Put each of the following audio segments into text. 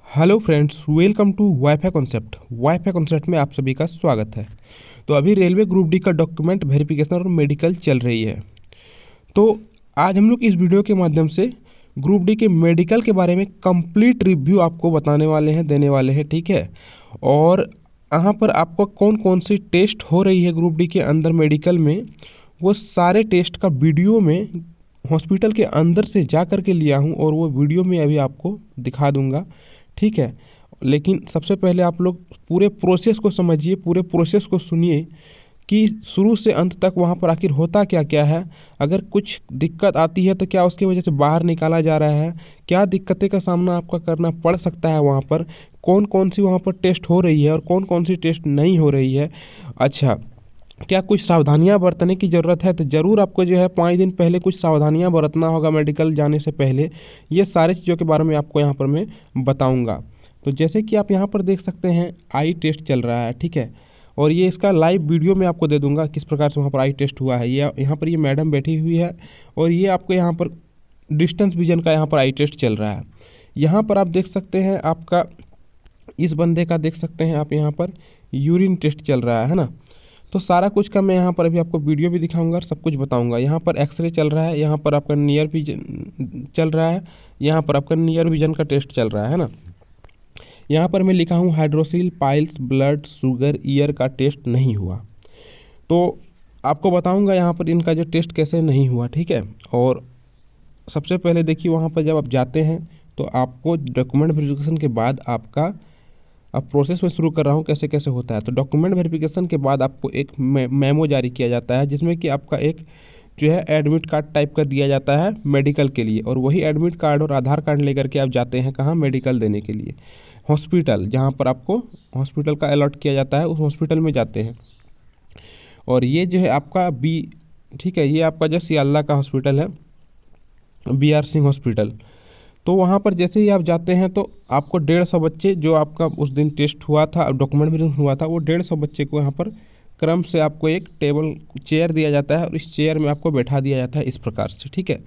Hello friends, welcome to WiFi concept. WiFi concept में आप सभी का स्वागत है। तो अभी रेलवे ग्रुप डी का डॉक्यूमेंट वेरिफिकेशन और मेडिकल चल रही है। तो आज हम लोग इस वीडियो के माध्यम से ग्रुप डी के मेडिकल के बारे में कंप्लीट रिव्यू आपको बताने वाले हैं, देने वाले हैं, ठीक है। और यहाँ पर आपको कौन कौन सी टेस्ट हो रही है ग्रुप डी के अंदर मेडिकल में, वो सारे टेस्ट का वीडियो में हॉस्पिटल के अंदर से जा कर के लिया हूँ और वो वीडियो में अभी आपको दिखा दूंगा, ठीक है। लेकिन सबसे पहले आप लोग पूरे प्रोसेस को समझिए, पूरे प्रोसेस को सुनिए कि शुरू से अंत तक वहाँ पर आखिर होता क्या क्या है। अगर कुछ दिक्कत आती है तो क्या उसकी वजह से बाहर निकाला जा रहा है, क्या दिक्कतें का सामना आपका करना पड़ सकता है, वहाँ पर कौन कौन सी वहाँ पर टेस्ट हो रही है और कौन कौन सी टेस्ट नहीं हो रही है। अच्छा, क्या कुछ सावधानियां बरतने की ज़रूरत है, तो ज़रूर आपको जो है 5 दिन पहले कुछ सावधानियां बरतना होगा मेडिकल जाने से पहले। ये सारी चीज़ों के बारे में आपको यहाँ पर मैं बताऊंगा। तो जैसे कि आप यहाँ पर देख सकते हैं, आई टेस्ट चल रहा है, ठीक है। और ये इसका लाइव वीडियो मैं आपको दे दूंगा किस प्रकार से वहाँ पर आई टेस्ट हुआ है। ये यहाँ पर ये मैडम बैठी हुई है और ये आपको यहाँ पर डिस्टेंस विजन का यहाँ पर आई टेस्ट चल रहा है। यहाँ पर आप देख सकते हैं, आपका इस बंदे का देख सकते हैं आप, यहाँ पर यूरिन टेस्ट चल रहा है ना। तो सारा कुछ का मैं यहाँ पर अभी आपको वीडियो भी दिखाऊंगा और सब कुछ बताऊंगा। यहाँ पर एक्सरे चल रहा है, यहाँ पर आपका नियर विजन चल रहा है, यहाँ पर आपका नियर विजन का टेस्ट चल रहा है ना। यहाँ पर मैं लिखा हूँ hydrocele, piles, blood sugar, ear का टेस्ट नहीं हुआ। तो आपको बताऊंगा यहाँ पर इनका जो टेस्ट कैसे नहीं हुआ, ठीक है। और सबसे पहले देखिए, वहाँ पर जब आप जाते हैं तो आपको डॉक्यूमेंट वेरिफिकेशन के बाद आपका, अब प्रोसेस में शुरू कर रहा हूँ कैसे कैसे होता है। तो डॉक्यूमेंट वेरिफिकेशन के बाद आपको एक मेमो जारी किया जाता है, जिसमें कि आपका एक जो है एडमिट कार्ड टाइप का दिया जाता है मेडिकल के लिए। और वही एडमिट कार्ड और आधार कार्ड लेकर के आप जाते हैं कहाँ, मेडिकल देने के लिए हॉस्पिटल, जहाँ पर आपको हॉस्पिटल का अलॉट किया जाता है, उस हॉस्पिटल में जाते हैं। और ये जो है आपका ठीक है, ये आपका जो सियाल्ला का हॉस्पिटल है, BR सिंह हॉस्पिटल। तो वहाँ पर जैसे ही आप जाते हैं तो आपको 150 बच्चे, जो आपका उस दिन टेस्ट हुआ था, डॉक्यूमेंट वेरिफिकेशन हुआ था, वो 150 बच्चे को यहाँ पर क्रम से आपको एक टेबल चेयर दिया जाता है और इस चेयर में आपको बैठा दिया जाता है इस प्रकार से, ठीक है।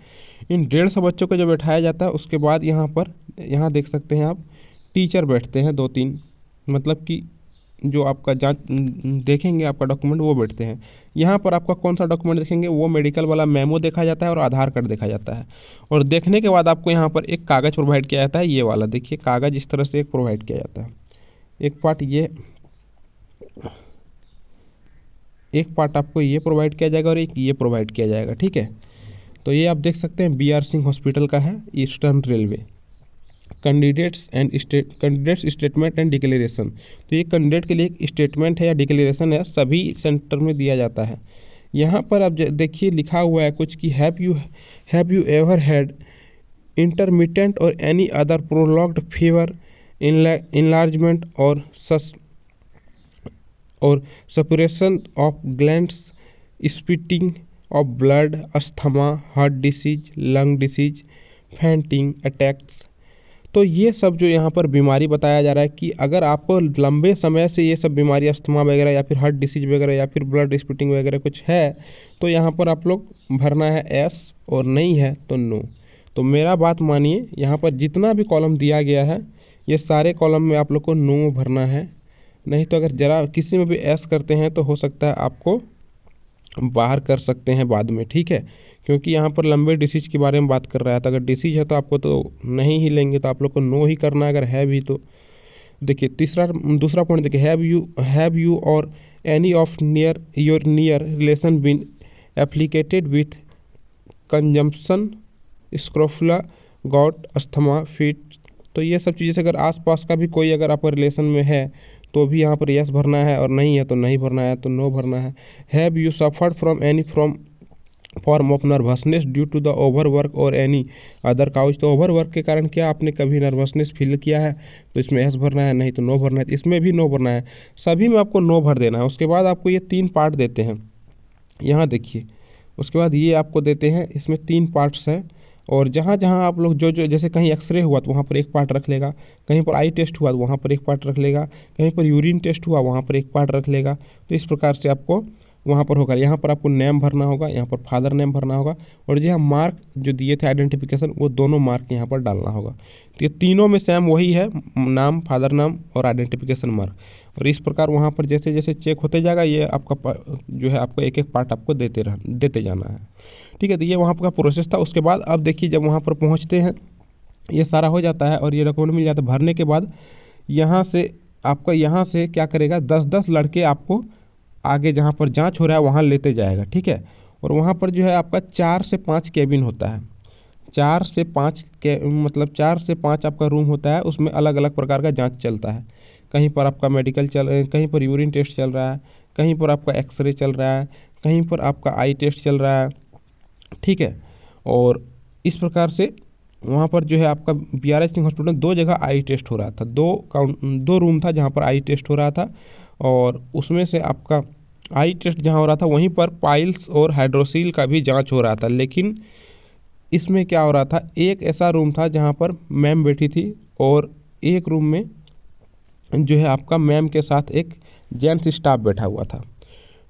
इन 150 बच्चों को जब बैठाया जाता है उसके बाद यहाँ पर, यहाँ देख सकते हैं आप, टीचर बैठते हैं 2-3, मतलब कि जो आपका जांच देखेंगे आपका डॉक्यूमेंट, वो बैठते हैं। यहाँ पर आपका कौन सा डॉक्यूमेंट देखेंगे, वो मेडिकल वाला मेमो देखा जाता है और आधार कार्ड देखा जाता है। और देखने के बाद आपको यहाँ पर एक कागज़ प्रोवाइड किया जाता है, ये वाला देखिए कागज़ इस तरह से एक प्रोवाइड किया जाता है। एक पार्ट ये, एक पार्ट आपको ये प्रोवाइड किया जाएगा और एक ये प्रोवाइड किया जाएगा, ठीक है। तो ये आप देख सकते हैं BR सिंह हॉस्पिटल का है, eastern railway. Candidates statement and declaration. तो ये कैंडिडेट के लिए एक स्टेटमेंट है या डिक्लेरेशन है, सभी सेंटर में दिया जाता है। यहाँ पर आप देखिए लिखा हुआ है कुछ कि have you ever had intermittent or any other prolonged fever, enlargement or suppuration of glands, spitting of blood, asthma, heart disease, lung disease, fainting, attacks. तो ये सब जो यहाँ पर बीमारी बताया जा रहा है कि अगर आपको लंबे समय से ये सब बीमारी, अस्थमा वगैरह या फिर हार्ट डिसीज वगैरह या फिर ब्लड स्पिटिंग वगैरह कुछ है, तो यहाँ पर आप लोग भरना है एस, और नहीं है तो नो। तो मेरा बात मानिए, यहाँ पर जितना भी कॉलम दिया गया है ये सारे कॉलम में आप लोग को नो भरना है। नहीं तो अगर ज़रा किसी में भी एस करते हैं तो हो सकता है आपको बाहर कर सकते हैं बाद में, ठीक है। क्योंकि यहाँ पर लंबे डिसीज के बारे में बात कर रहा है, तो अगर डिसीज है तो आपको तो नहीं ही लेंगे, तो आप लोग को नो ही करना है। अगर है भी तो देखिए, दूसरा पॉइंट देखिए, have you or any of your near relation been afflicted with consumption, scrofula, gout, asthma, fit. तो ये सब चीज़ें अगर आसपास का भी कोई अगर आपका रिलेशन में है तो भी यहाँ पर यस भरना है, और नहीं है तो नहीं भरना है, तो नो भरना है। Have you suffered from any form of nervousness due to the overwork और एनी अदर काउज। तो ओवर वर्क के कारण क्या आपने कभी नर्वसनेस फील किया है, तो इसमें यस भरना है, नहीं तो नो भरना है। तो इसमें भी नो भरना है, सभी में आपको नो भर देना है। उसके बाद आपको ये 3 पार्ट देते हैं, यहाँ देखिए। उसके बाद ये आपको देते हैं, इसमें 3 पार्ट्स हैं। और जहाँ जहाँ आप लोग जो जैसे कहीं एक्सरे हुआ तो वहाँ पर एक पार्ट रख लेगा, कहीं पर आई टेस्ट हुआ तो वहाँ पर एक पार्ट रख लेगा, कहीं पर यूरिन टेस्ट हुआ वहाँ पर एक पार्ट रख लेगा। तो इस प्रकार से आपको वहाँ पर होगा। यहाँ पर आपको नेम भरना होगा, यहाँ पर फादर नेम भरना होगा, और जो मार्क जो दिए थे आइडेंटिफिकेशन, वो दोनों मार्क यहाँ पर डालना होगा। तो ये तीनों में सेम वही है, नाम, फादर नाम और आइडेंटिफिकेशन मार्क। और इस प्रकार वहाँ पर जैसे जैसे चेक होते जाएगा, ये आपका जो है आपको एक एक पार्ट आपको देते जाना है। ठीक है, तो ये वहाँ पर का प्रोसेस था। उसके बाद अब देखिए, जब वहाँ पर पहुँचते हैं, ये सारा हो जाता है और ये डॉक्यूमेंट मिल जाता है। भरने के बाद यहाँ से आपका, यहाँ से क्या करेगा, 10-10 लड़के आपको आगे जहाँ पर जांच हो रहा है वहाँ लेते जाएगा। ठीक है, और वहाँ पर जो है आपका 4 से 5 केबिन होता है। 4 से 5 के मतलब 4 से 5 आपका रूम होता है, उसमें अलग अलग प्रकार का जांच चलता है। कहीं पर आपका मेडिकल कहीं पर यूरिन टेस्ट चल रहा है, कहीं पर आपका एक्सरे चल रहा है, कहीं पर आपका आई टेस्ट चल रहा है। ठीक है, और इस प्रकार से वहाँ पर जो है आपका BRS सिंह हॉस्पिटल में 2 जगह आई टेस्ट हो रहा था। 2 रूम था जहाँ पर आई टेस्ट हो रहा था, और उसमें से आपका आई टेस्ट जहाँ हो रहा था वहीं पर पाइल्स और हाइड्रोसील का भी जांच हो रहा था। लेकिन इसमें क्या हो रहा था, एक ऐसा रूम था जहाँ पर मैम बैठी थी, और एक रूम में जो है आपका मैम के साथ एक जेंट्स स्टाफ बैठा हुआ था।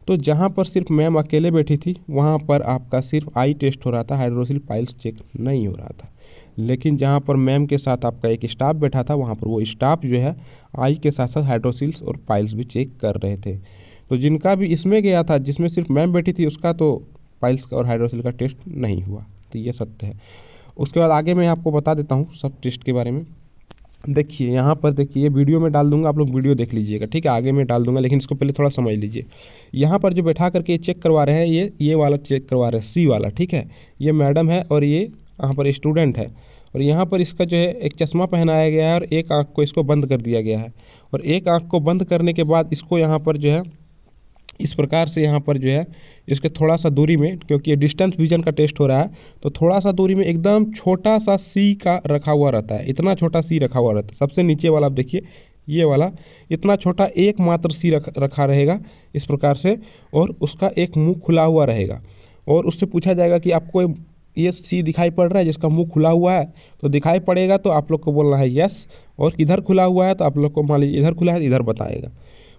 तो जहाँ पर सिर्फ मैम अकेले बैठी थी, वहाँ पर आपका सिर्फ आई टेस्ट हो रहा था, हाइड्रोसिल पाइल्स चेक नहीं हो रहा था। लेकिन जहाँ पर मैम के साथ आपका एक स्टाफ बैठा था, वहाँ पर वो स्टाफ जो है आई के साथ साथ हाइड्रोसिल्स और पाइल्स भी चेक कर रहे थे। तो जिनका भी इसमें गया था, जिसमें सिर्फ मैम बैठी थी, उसका तो पाइल्स का और हाइड्रोसिल का टेस्ट नहीं हुआ। तो ये सत्य है। उसके बाद आगे मैं आपको बता देता हूँ सब टेस्ट के बारे में। देखिए यहाँ पर, देखिए वीडियो में डाल दूंगा, आप लोग वीडियो देख लीजिएगा। ठीक है, आगे में डाल दूंगा, लेकिन इसको पहले थोड़ा समझ लीजिए। यहाँ पर जो बैठा करके चेक करवा रहे हैं, ये वाला चेक करवा रहे हैं, सी वाला। ठीक है, ये मैडम है और ये यहाँ पर स्टूडेंट है। और यहाँ पर इसका जो है एक चश्मा पहनाया गया है और एक आँख को इसको बंद कर दिया गया है। और एक आँख को बंद करने के बाद इसको यहाँ पर जो है इस प्रकार से, यहाँ पर जो है इसके थोड़ा सा दूरी में, क्योंकि ये डिस्टेंस विजन का टेस्ट हो रहा है, तो थोड़ा सा दूरी में एकदम छोटा सा सी का रखा हुआ रहता है। इतना छोटा सी रखा हुआ रहता है। सबसे नीचे वाला आप देखिए, ये वाला इतना छोटा एकमात्र सी रखा रहेगा इस प्रकार से, और उसका एक मुंह खुला हुआ रहेगा। और उससे पूछा जाएगा कि आपको ये सी दिखाई पड़ रहा है जिसका मुंह खुला हुआ है? तो दिखाई पड़ेगा तो आप लोग को बोलना है यस, और किधर खुला हुआ है तो आप लोग को मान लीजिए इधर खुला है तो इधर बताएगा।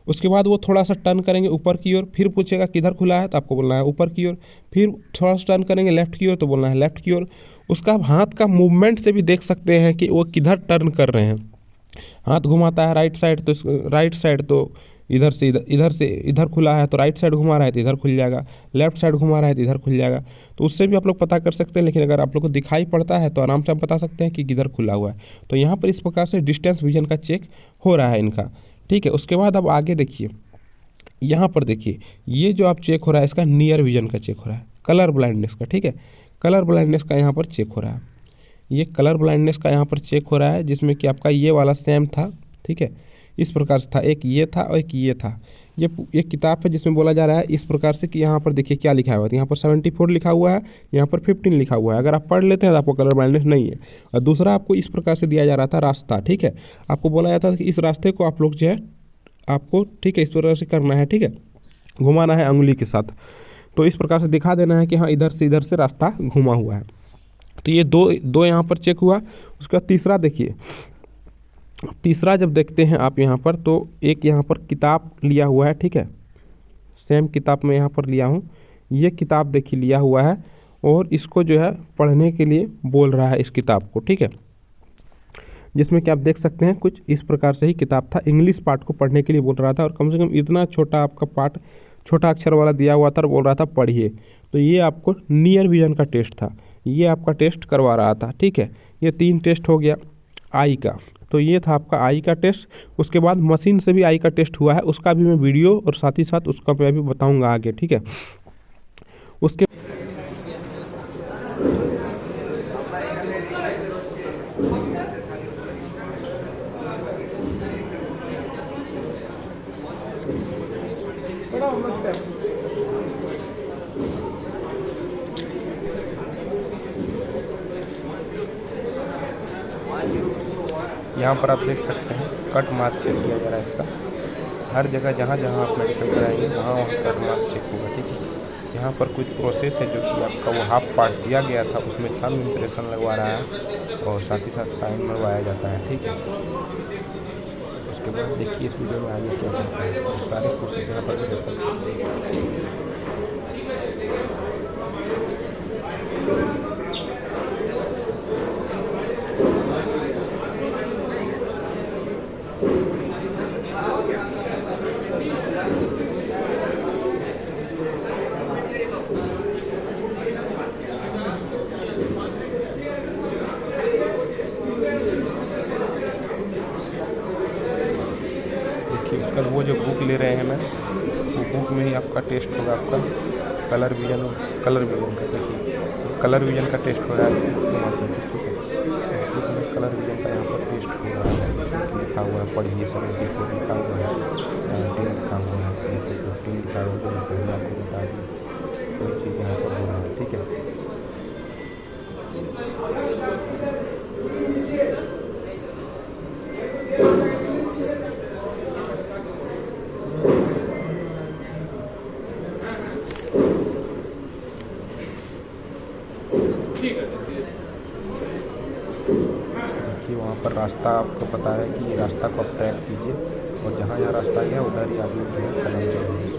उसके बाद वो थोड़ा सा टर्न करेंगे ऊपर की ओर, फिर पूछेगा किधर खुला है तो आपको बोलना है ऊपर की ओर। फिर थोड़ा सा टर्न करेंगे लेफ्ट की ओर तो बोलना है लेफ्ट की ओर। उसका हाथ का मूवमेंट से भी देख सकते हैं कि वो किधर टर्न कर रहे हैं। हाथ घुमाता है राइट साइड तो राइट साइड, तो इधर से इधर खुला है तो राइट साइड घुमा रहा है तो इधर खुल जाएगा, लेफ्ट साइड घुमा रहा है तो इधर खुल जाएगा। तो उससे भी आप लोग पता कर सकते हैं। लेकिन अगर आप लोग को दिखाई पड़ता है तो आराम से आप बता सकते हैं कि किधर खुला हुआ है। तो यहाँ पर इस प्रकार से डिस्टेंस विजन का चेक हो रहा है इनका। ठीक है, उसके बाद अब आगे देखिए, यहाँ पर देखिए, ये जो आप चेक हो रहा है इसका नियर विजन का चेक हो रहा है, कलर ब्लाइंडनेस का। ठीक है, कलर ब्लाइंडनेस का यहाँ पर चेक हो रहा है। ये कलर ब्लाइंडनेस का यहाँ पर चेक हो रहा है, जिसमें कि आपका ये वाला सेम था। ठीक है, इस प्रकार से था, एक ये था और एक ये था। ये एक किताब है जिसमें बोला जा रहा है इस प्रकार से कि यहाँ पर देखिए क्या लिखा हुआ है। यहाँ पर 74 लिखा हुआ है, यहाँ पर 15 लिखा हुआ है। अगर आप पढ़ लेते हैं तो आपको कलर ब्लाइंडनेस नहीं है। और दूसरा आपको इस प्रकार से दिया जा रहा था रास्ता। ठीक है, आपको बोला जाता था कि इस रास्ते को आप लोग जो है आपको, ठीक है, इस प्रकार से करना है। ठीक है, घुमाना है अंगुली के साथ, तो इस प्रकार से दिखा देना है कि हाँ इधर से रास्ता घुमा हुआ है। तो ये दो यहाँ पर चेक हुआ। उसका तीसरा देखिए, तीसरा जब देखते हैं आप यहाँ पर, तो एक यहाँ पर किताब लिया हुआ है। ठीक है, सेम किताब मैं यहाँ पर लिया हूँ। ये किताब देखिए लिया हुआ है और इसको जो है पढ़ने के लिए बोल रहा है इस किताब को। ठीक है, जिसमें कि आप देख सकते हैं कुछ इस प्रकार से ही किताब था। इंग्लिश पार्ट को पढ़ने के लिए बोल रहा था, और कम से कम इतना छोटा आपका पार्ट, छोटा अक्षर वाला दिया हुआ था और बोल रहा था पढ़िए। तो ये आपको नियर विजन का टेस्ट था, ये आपका टेस्ट करवा रहा था। ठीक है, ये 3 टेस्ट हो गया आई का। तो ये था आपका आई का टेस्ट। उसके बाद मशीन से भी आई का टेस्ट हुआ है, उसका भी मैं वीडियो और साथ ही साथ उसका मैं भी बताऊंगा आगे। ठीक है, उसके यहाँ पर आप देख सकते हैं कट मार्क चेक किया जा रहा है इसका। हर जगह जहाँ जहाँ आप मेडिकल कराएंगे वहाँ वहाँ कट मार्क चेक होगा। ठीक है, यहाँ पर कुछ प्रोसेस है जो कि आपका वो हाफ पार्ट दिया गया था, उसमें थंब इम्प्रेशन लगवा रहा है और साथ ही साथ साइन मरवाया जाता है। ठीक है, उसके बाद देखिए इस वीडियो में आगे क्या करता है, सारे कोर्सेस यहाँ पर उसका वो जो बुक ले रहे हैं मैं, वो बुक में ही आपका टेस्ट होगा, आपका कलर विजन का। देखिए कलर विजन का टेस्ट हो रहा है, ठीक है। बुक में कलर विजन का यहाँ पर टेस्ट हो रहा है, लिखा हुआ है पढ़िए 74 लिखा हुआ है, 19 लिखा हुआ है, 15 लिखा हुआ है, जो मैं पहले आपको बता दूँ कोई चीज़ यहाँ पर हो रहा है, ठीक है। देखिए वहाँ पर रास्ता आपको पता है कि ये रास्ता को आप ट्रैक कीजिए, और जहाँ जहाँ रास्ता गया उधर ही आप लोग जो है कलम चलाइए।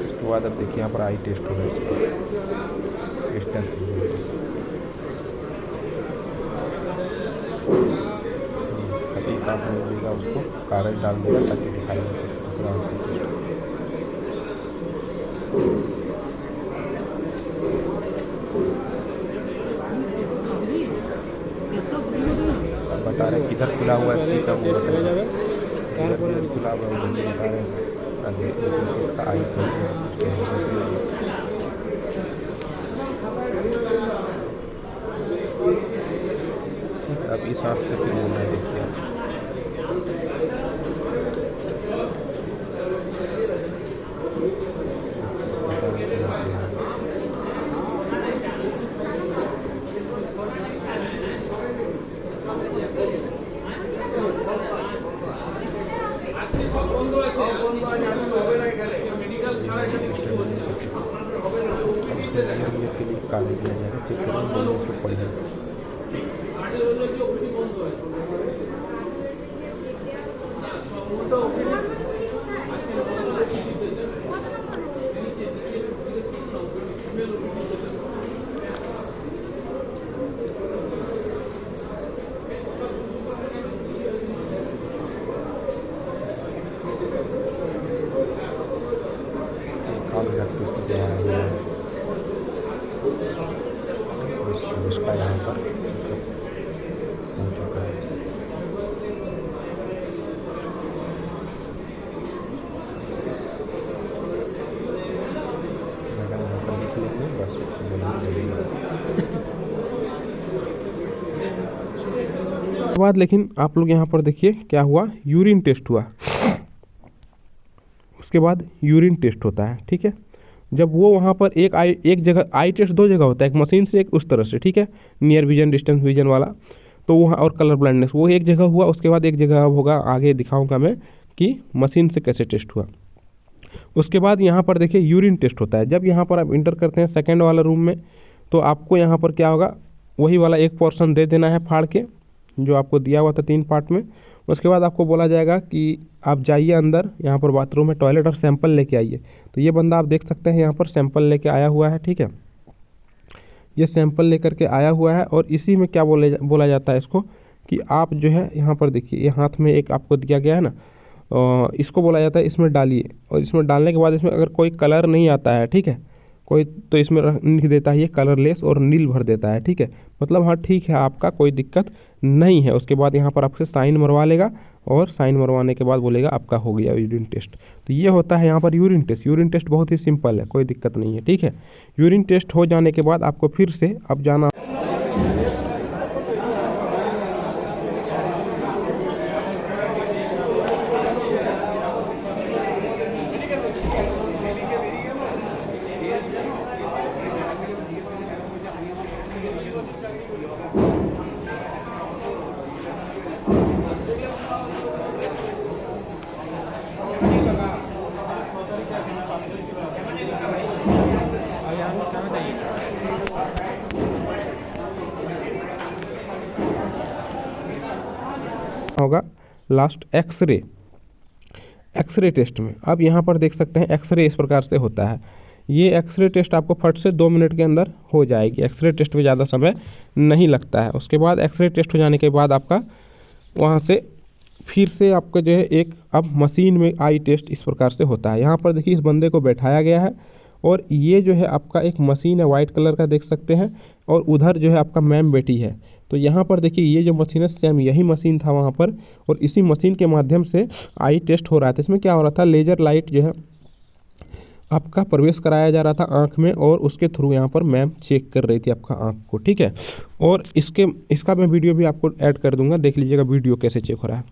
उसके बाद अब देखिए यहाँ पर आई टेस्ट होगा, इसका डिस्टेंस कभी काम नहीं देगा, उसको कागज डाल देगा ताकि दिखाई दूसरा। बता रहे किधर खुला हुआ है, सी का वो बता रहे हैं, इधर खुला हुआ है, उधर बता रहे हैं इसका आई से। अब इस हाथ से फिर बोलना है, देखिए आप के लिए कागज दिया जाएगा, चेक करें बोलने इसको पढ़िए। इसका यहाँ पर हो चुका है। अगर यहाँ पर लिख लेंगे बस बाद, लेकिन आप लोग यहाँ पर देखिए क्या हुआ, यूरिन टेस्ट हुआ। उसके बाद यूरिन टेस्ट होता है, ठीक है। जब वो वहाँ पर एक जगह आई टेस्ट 2 जगह होता है, एक मशीन से एक उस तरह से, ठीक है, नियर विजन डिस्टेंस विजन वाला। तो वहाँ और कलर ब्लाइंडनेस वो एक जगह हुआ। उसके बाद एक जगह होगा, आगे दिखाऊंगा मैं कि मशीन से कैसे टेस्ट हुआ। उसके बाद यहाँ पर देखिए यूरिन टेस्ट होता है। जब यहाँ पर आप इंटर करते हैं सेकेंड वाला रूम में, तो आपको यहाँ पर क्या होगा, वही वाला एक पोर्शन दे देना है फाड़ के, जो आपको दिया हुआ था 3 पार्ट में। उसके बाद आपको बोला जाएगा कि आप जाइए अंदर, यहाँ पर बाथरूम में टॉयलेट, और सैंपल लेके आइए। तो ये बंदा आप देख सकते हैं यहाँ पर सैंपल लेके आया हुआ है, ठीक है। ये सैंपल लेकर के आया हुआ है, और इसी में क्या बोला जाता है इसको, कि आप जो है यहाँ पर देखिए, ये हाथ में एक आपको दिया गया है ना, इसको बोला जाता है इसमें डालिए। और इसमें डालने के बाद इसमें अगर कोई कलर नहीं आता है, ठीक है, कोई, तो इसमें लिख देता है ये कलरलेस, और नील भर देता है, ठीक है। मतलब हाँ ठीक है, आपका कोई दिक्कत नहीं है। उसके बाद यहाँ पर आपसे साइन मरवा लेगा, और साइन मरवाने के बाद बोलेगा आपका हो गया यूरिन टेस्ट। तो ये होता है यहाँ पर यूरिन टेस्ट। यूरिन टेस्ट बहुत ही सिंपल है, कोई दिक्कत नहीं है, ठीक है। यूरिन टेस्ट हो जाने के बाद आपको फिर से अब जाना होगा लास्ट एक्सरे टेस्ट में। अब यहाँ पर देख सकते हैं एक्सरे इस प्रकार से होता है। ये एक्सरे टेस्ट आपको फट से 2 मिनट के अंदर हो जाएगी। एक्सरे टेस्ट में ज़्यादा समय नहीं लगता है। उसके बाद एक्सरे टेस्ट हो जाने के बाद आपका वहाँ से फिर से आपका जो है एक अब मशीन में आई टेस्ट इस प्रकार से होता है। यहाँ पर देखिए इस बंदे को बैठाया गया है और ये जो है आपका एक मशीन है वाइट कलर का देख सकते हैं, और उधर जो है आपका मैम बैठी है। तो यहाँ पर देखिए ये जो मशीन है सेम यही मशीन था वहाँ पर, और इसी मशीन के माध्यम से आई टेस्ट हो रहा था। इसमें क्या हो रहा था, लेजर लाइट जो है आपका प्रवेश कराया जा रहा था आँख में, और उसके थ्रू यहाँ पर मैम चेक कर रही थी आपका आँख को, ठीक है। और इसका मैं वीडियो भी आपको ऐड कर दूंगा, देख लीजिएगा वीडियो कैसे चेक हो रहा है।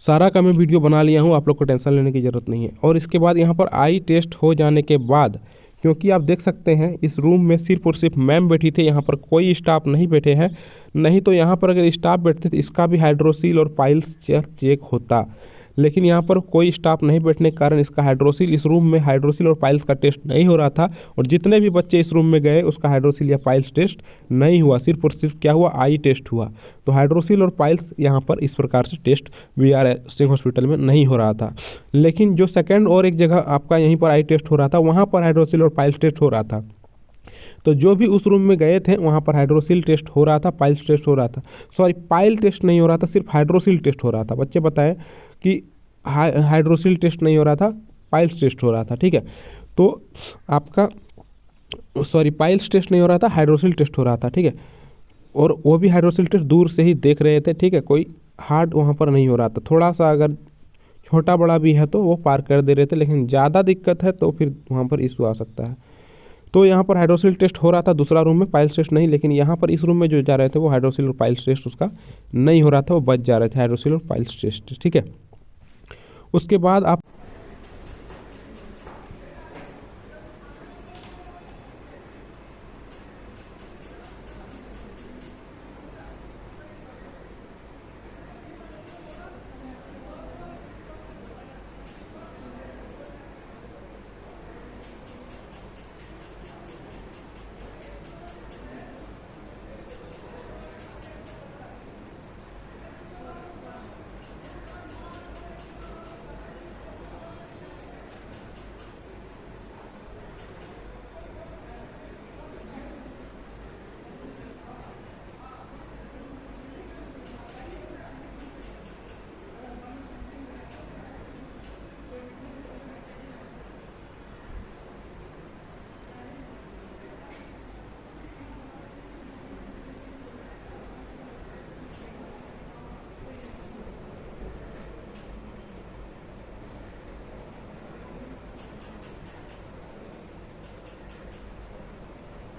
सारा का मैं वीडियो बना लिया हूँ, आप लोग को टेंशन लेने की ज़रूरत नहीं है। और इसके बाद यहाँ पर आई टेस्ट हो जाने के बाद, क्योंकि आप देख सकते हैं इस रूम में सिर्फ और सिर्फ मैम बैठी थी, यहाँ पर कोई स्टाफ नहीं बैठे हैं। नहीं तो यहाँ पर अगर स्टाफ बैठते तो इसका भी हाइड्रोसील और पाइल्स चेक होता, लेकिन यहाँ पर कोई स्टाफ नहीं बैठने के कारण इसका हाइड्रोसील, इस रूम में हाइड्रोसील और पाइल्स का टेस्ट नहीं हो रहा था। और जितने भी बच्चे इस रूम में गए उसका हाइड्रोसील या पाइल्स टेस्ट नहीं हुआ, सिर्फ और सिर्फ क्या हुआ, आई टेस्ट हुआ। तो हाइड्रोसील और पाइल्स यहाँ पर इस प्रकार से टेस्ट VRS सिंह हॉस्पिटल में नहीं हो रहा था। लेकिन जो सेकेंड और एक जगह आपका यहीं पर आई टेस्ट हो रहा था, वहाँ पर हाइड्रोसील और पाइल्स टेस्ट हो रहा था। तो जो भी उस रूम में गए थे वहाँ पर हाइड्रोसील टेस्ट हो रहा था, पाइल्स टेस्ट हो रहा था, सॉरी पाइल टेस्ट नहीं हो रहा था, सिर्फ हाइड्रोसील टेस्ट हो रहा था। बच्चे बताएं कि हाइड्रोसील टेस्ट नहीं हो रहा था, पाइल्स टेस्ट हो रहा था, ठीक है। तो आपका सॉरी पाइल्स टेस्ट नहीं हो रहा था, हाइड्रोसील टेस्ट हो रहा था, ठीक है। और वो भी हाइड्रोसील टेस्ट दूर से ही देख रहे थे, ठीक है। कोई हार्ड वहाँ पर नहीं हो रहा था, थोड़ा सा अगर छोटा बड़ा भी है तो वो पार कर दे रहे थे, लेकिन ज़्यादा दिक्कत है तो फिर वहाँ पर इशू आ सकता है। तो यहाँ पर हाइड्रोसील टेस्ट हो रहा था दूसरा रूम में, पाइल्स टेस्ट नहीं। लेकिन यहाँ पर इस रूम में जो जा रहे थे वो हाइड्रोसील और पाइल्स टेस्ट उसका नहीं हो रहा था, वो बच जा रहे थे हाइड्रोसील और पाइल्स टेस्ट, ठीक है। उसके बाद आप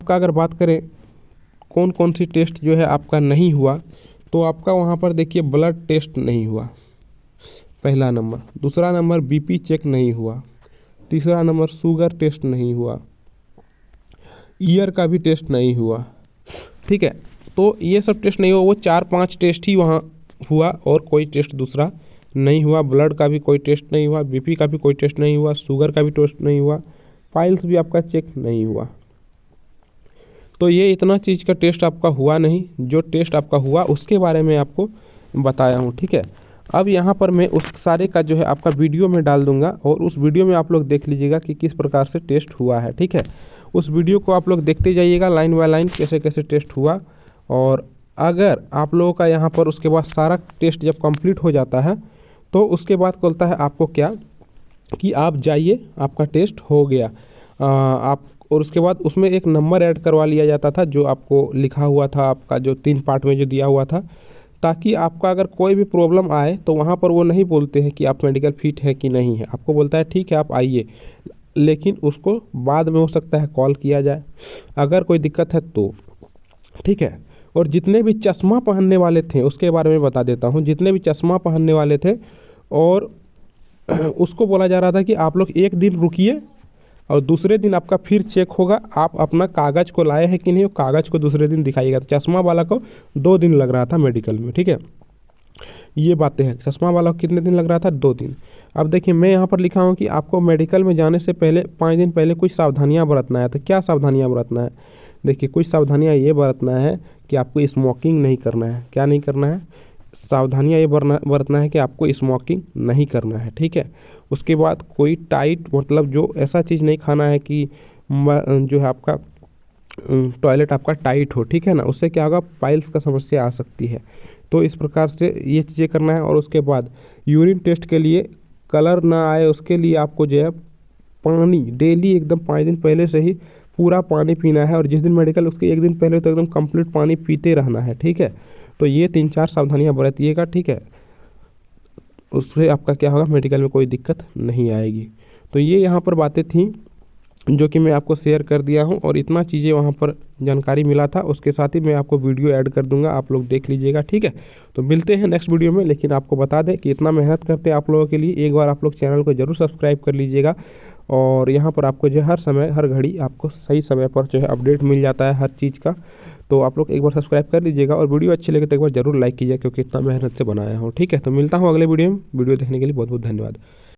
आपका अगर बात करें कौन कौन सी टेस्ट जो है आपका नहीं हुआ, तो आपका वहाँ पर देखिए ब्लड टेस्ट नहीं हुआ पहला नंबर, दूसरा नंबर BP चेक नहीं हुआ, तीसरा नंबर शुगर टेस्ट नहीं हुआ, ईयर का भी टेस्ट नहीं हुआ, ठीक है। तो ये सब टेस्ट नहीं हुआ, वो 4-5 टेस्ट ही वहाँ हुआ और कोई टेस्ट दूसरा नहीं हुआ। ब्लड का भी कोई टेस्ट नहीं हुआ, BP का भी कोई टेस्ट नहीं हुआ, शुगर का भी टेस्ट नहीं हुआ, पाइल्स भी आपका चेक नहीं हुआ। तो ये इतना चीज़ का टेस्ट आपका हुआ नहीं। जो टेस्ट आपका हुआ उसके बारे में आपको बताया हूँ, ठीक है। अब यहाँ पर मैं उस सारे का जो है आपका वीडियो में डाल दूंगा, और उस वीडियो में आप लोग देख लीजिएगा कि किस प्रकार से टेस्ट हुआ है, ठीक है। उस वीडियो को आप लोग देखते जाइएगा लाइन बाय लाइन कैसे कैसे टेस्ट हुआ। और अगर आप लोगों का यहाँ पर उसके बाद सारा टेस्ट जब कंप्लीट हो जाता है तो उसके बाद बोलता है आपको क्या कि आप जाइए, आपका टेस्ट हो गया। आप और उसके बाद उसमें एक नंबर ऐड करवा लिया जाता था जो आपको लिखा हुआ था, आपका जो 3 पार्ट में जो दिया हुआ था, ताकि आपका अगर कोई भी प्रॉब्लम आए तो वहाँ पर वो नहीं बोलते हैं कि आप मेडिकल फिट है कि नहीं है, आपको बोलता है ठीक है आप आइए, लेकिन उसको बाद में हो सकता है कॉल किया जाए अगर कोई दिक्कत है तो, ठीक है। और जितने भी चश्मा पहनने वाले थे उसके बारे में बता देता हूँ। जितने भी चश्मा पहनने वाले थे और उसको बोला जा रहा था कि आप लोग 1 दिन रुकिए और दूसरे दिन आपका फिर चेक होगा, आप अपना कागज़ को लाए हैं कि नहीं, वो कागज़ को दूसरे दिन दिखाइएगा। तो चश्मा वाला को 2 दिन लग रहा था मेडिकल में, ठीक है। ये बातें हैं, चश्मा वाला को कितने दिन लग रहा था, 2 दिन। अब देखिए मैं यहाँ पर लिखा हूँ कि आपको मेडिकल में जाने से पहले 5 दिन पहले कुछ सावधानियाँ बरतना है। तो क्या सावधानियाँ बरतना है, देखिए कुछ सावधानियाँ ये बरतना है कि आपको स्मोकिंग नहीं करना है। क्या नहीं करना है, सावधानियाँ ये बरतना है कि आपको स्मोकिंग नहीं करना है, ठीक है। उसके बाद कोई टाइट मतलब जो ऐसा चीज़ नहीं खाना है कि जो है आपका टॉयलेट आपका टाइट हो, ठीक है ना, उससे क्या होगा, पाइल्स का समस्या आ सकती है। तो इस प्रकार से ये चीज़ें करना है। और उसके बाद यूरिन टेस्ट के लिए कलर ना आए उसके लिए आपको जो है पानी डेली एकदम 5 दिन पहले से ही पूरा पानी पीना है, और जिस दिन मेडिकल उसके एक दिन पहले तो एकदम कंप्लीट पानी पीते रहना है, ठीक है। तो ये 3-4 सावधानियाँ बरतिएगा, ठीक है। उससे आपका क्या होगा, मेडिकल में कोई दिक्कत नहीं आएगी। तो ये यहाँ पर बातें थी जो कि मैं आपको शेयर कर दिया हूँ, और इतना चीज़ें वहाँ पर जानकारी मिला था। उसके साथ ही मैं आपको वीडियो ऐड कर दूंगा, आप लोग देख लीजिएगा, ठीक है। तो मिलते हैं नेक्स्ट वीडियो में। लेकिन आपको बता दें कि इतना मेहनत करते हैं आप लोगों के लिए, एक बार आप लोग चैनल को जरूर सब्सक्राइब कर लीजिएगा। और यहाँ पर आपको जो है हर समय हर घड़ी आपको सही समय पर जो है अपडेट मिल जाता है हर चीज़ का। तो आप लोग एक बार सब्सक्राइब कर लीजिएगा, और वीडियो अच्छी लगे तो एक बार जरूर लाइक कीजिएगा, क्योंकि इतना मेहनत से बनाया हूँ, ठीक है। तो मिलता हूँ अगले वीडियो में। वीडियो देखने के लिए बहुत बहुत धन्यवाद।